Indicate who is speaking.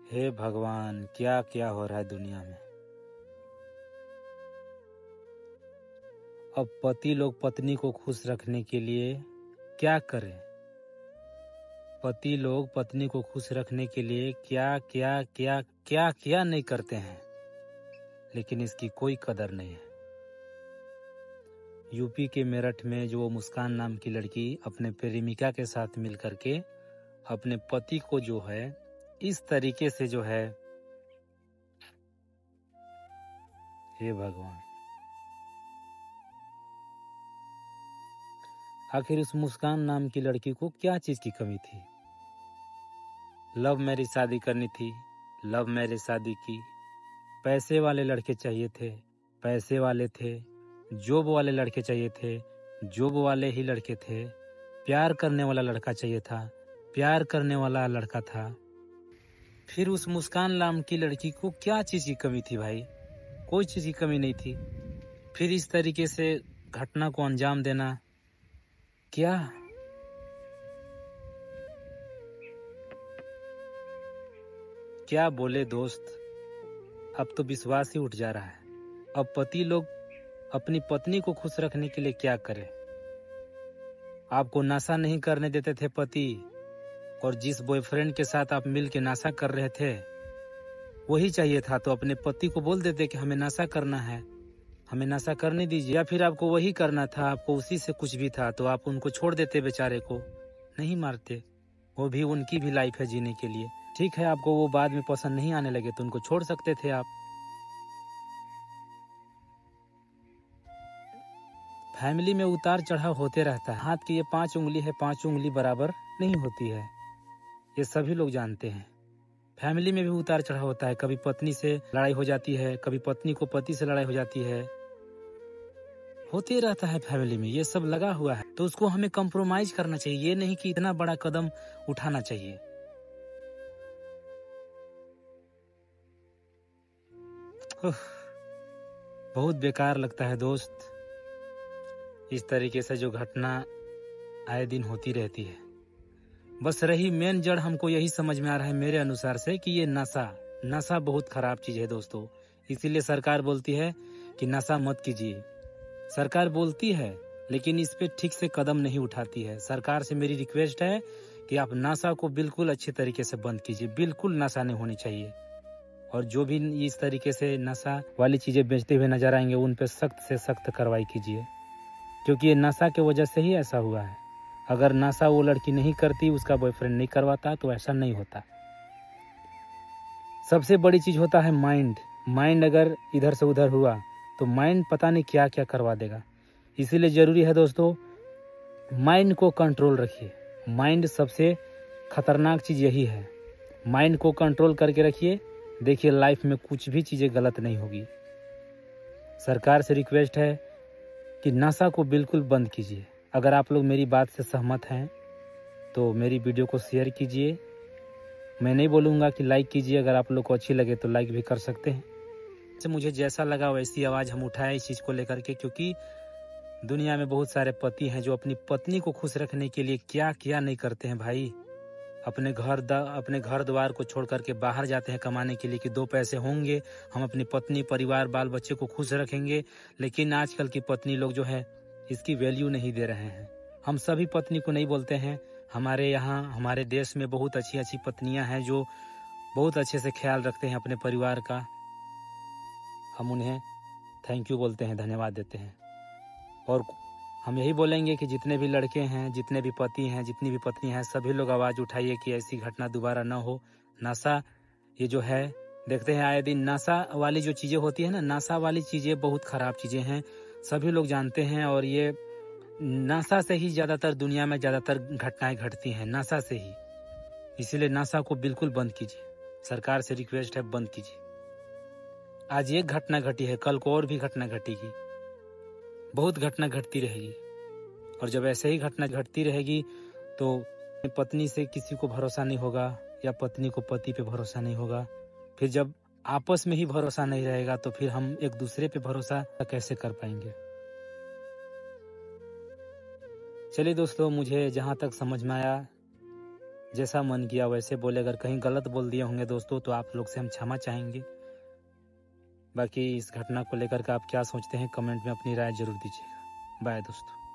Speaker 1: हे भगवान, क्या क्या हो रहा है दुनिया में। अब पति लोग पत्नी को खुश रखने के लिए क्या करें। पति लोग पत्नी को खुश रखने के लिए क्या क्या क्या क्या क्या नहीं करते हैं, लेकिन इसकी कोई कदर नहीं है। यूपी के मेरठ में जो मुस्कान नाम की लड़की अपने प्रेमिका के साथ मिल करके अपने पति को जो है इस तरीके से जो है, हे भगवान, आखिर उस मुस्कान नाम की लड़की को क्या चीज की कमी थी। लव मैरिज शादी करनी थी, लव मैरिज शादी की। पैसे वाले लड़के चाहिए थे, पैसे वाले थे। जॉब वाले लड़के चाहिए थे, जॉब वाले ही लड़के थे। प्यार करने वाला लड़का चाहिए था, प्यार करने वाला लड़का था। फिर उस मुस्कान नाम की लड़की को क्या चीज की कमी थी भाई? कोई चीज की कमी नहीं थी। फिर इस तरीके से घटना को अंजाम देना, क्या क्या बोले दोस्त। अब तो विश्वास ही उठ जा रहा है। अब पति लोग अपनी पत्नी को खुश रखने के लिए क्या करें। आपको नशा नहीं करने देते थे पति, और जिस बॉयफ्रेंड के साथ आप मिल के नशा कर रहे थे वही चाहिए था, तो अपने पति को बोल देते कि हमें नशा करना है, हमें नशा करने दीजिए। या फिर आपको वही करना था, आपको उसी से कुछ भी था, तो आप उनको छोड़ देते, बेचारे को नहीं मारते। वो भी उनकी भी लाइफ है जीने के लिए। ठीक है, आपको वो बाद में पसंद नहीं आने लगे तो उनको छोड़ सकते थे आप। फैमिली में उतार चढ़ाव होते रहता है। हाथ की ये 5 उंगली है, 5 उंगली बराबर नहीं होती है, ये सभी लोग जानते हैं। फैमिली में भी उतार चढ़ाव होता है। कभी पत्नी से लड़ाई हो जाती है, कभी पत्नी को पति से लड़ाई हो जाती है, होते रहता है फैमिली में, ये सब लगा हुआ है। तो उसको हमें कंप्रोमाइज करना चाहिए, ये नहीं कि इतना बड़ा कदम उठाना चाहिए। बहुत बेकार लगता है दोस्त, इस तरीके से जो घटना आए दिन होती रहती है। बस रही मेन जड़, हमको यही समझ में आ रहा है मेरे अनुसार से कि ये नशा बहुत खराब चीज है दोस्तों। इसीलिए सरकार बोलती है कि नशा मत कीजिए। सरकार बोलती है लेकिन इस पे ठीक से कदम नहीं उठाती है। सरकार से मेरी रिक्वेस्ट है कि आप नशा को बिल्कुल अच्छे तरीके से बंद कीजिए। बिल्कुल नशा नहीं होनी चाहिए। और जो भी इस तरीके से नशा वाली चीजें बेचते हुए नजर आएंगे उन पे सख्त से सख्त कार्रवाई कीजिए, क्योंकि ये नशा की वजह से ही ऐसा हुआ है। अगर नशा वो लड़की नहीं करती, उसका बॉयफ्रेंड नहीं करवाता, तो ऐसा नहीं होता। सबसे बड़ी चीज होता है माइंड अगर इधर से उधर हुआ तो माइंड पता नहीं क्या क्या करवा देगा। इसीलिए जरूरी है दोस्तों, माइंड को कंट्रोल रखिए। माइंड सबसे खतरनाक चीज यही है। माइंड को कंट्रोल करके रखिए, देखिए लाइफ में कुछ भी चीजें गलत नहीं होगी। सरकार से रिक्वेस्ट है कि नशा को बिल्कुल बंद कीजिए। अगर आप लोग मेरी बात से सहमत हैं तो मेरी वीडियो को शेयर कीजिए। मैं नहीं बोलूँगा कि लाइक कीजिए, अगर आप लोग को अच्छी लगे तो लाइक भी कर सकते हैं। तो मुझे जैसा लगा वैसी आवाज़ हम उठाए इस चीज़ को लेकर के, क्योंकि दुनिया में बहुत सारे पति हैं जो अपनी पत्नी को खुश रखने के लिए क्या क्या नहीं करते हैं भाई। अपने घर द्वार को छोड़ करके बाहर जाते हैं कमाने के लिए कि 2 पैसे होंगे, हम अपनी पत्नी, परिवार, बाल बच्चे को खुश रखेंगे। लेकिन आजकल की पत्नी लोग जो है इसकी वैल्यू नहीं दे रहे हैं। हम सभी पत्नी को नहीं बोलते हैं, हमारे यहाँ हमारे देश में बहुत अच्छी अच्छी पत्नियां हैं जो बहुत अच्छे से ख्याल रखते हैं अपने परिवार का। हम उन्हें थैंक यू बोलते हैं, धन्यवाद देते हैं। और हम यही बोलेंगे कि जितने भी लड़के हैं, जितने भी पति हैं, जितनी भी पत्नी हैं, सभी लोग आवाज़ उठाइए कि ऐसी घटना दोबारा न हो। नशा ये जो है, देखते हैं आए दिन नशा वाली जो चीज़ें होती है ना, नशा वाली चीज़ें बहुत ख़राब चीज़ें हैं, सभी लोग जानते हैं। और ये नशा से ही ज़्यादातर दुनिया में ज़्यादातर घटनाएं घटती हैं, नशा से ही। इसीलिए नशा को बिल्कुल बंद कीजिए। सरकार से रिक्वेस्ट है, बंद कीजिए। आज एक घटना घटी है, कल को और भी घटना घटेगी, बहुत घटना घटती रहेगी। और जब ऐसे ही घटना घटती रहेगी तो पत्नी से किसी को भरोसा नहीं होगा, या पत्नी को पति पे भरोसा नहीं होगा। फिर जब आपस में ही भरोसा नहीं रहेगा तो फिर हम एक दूसरे पे भरोसा कैसे कर पाएंगे। चलिए दोस्तों, मुझे जहाँ तक समझ में आया जैसा मन किया वैसे बोले। अगर कहीं गलत बोल दिए होंगे दोस्तों तो आप लोग से हम क्षमा चाहेंगे। बाकी इस घटना को लेकर के आप क्या सोचते हैं कमेंट में अपनी राय जरूर दीजिएगा। बाय दोस्तों।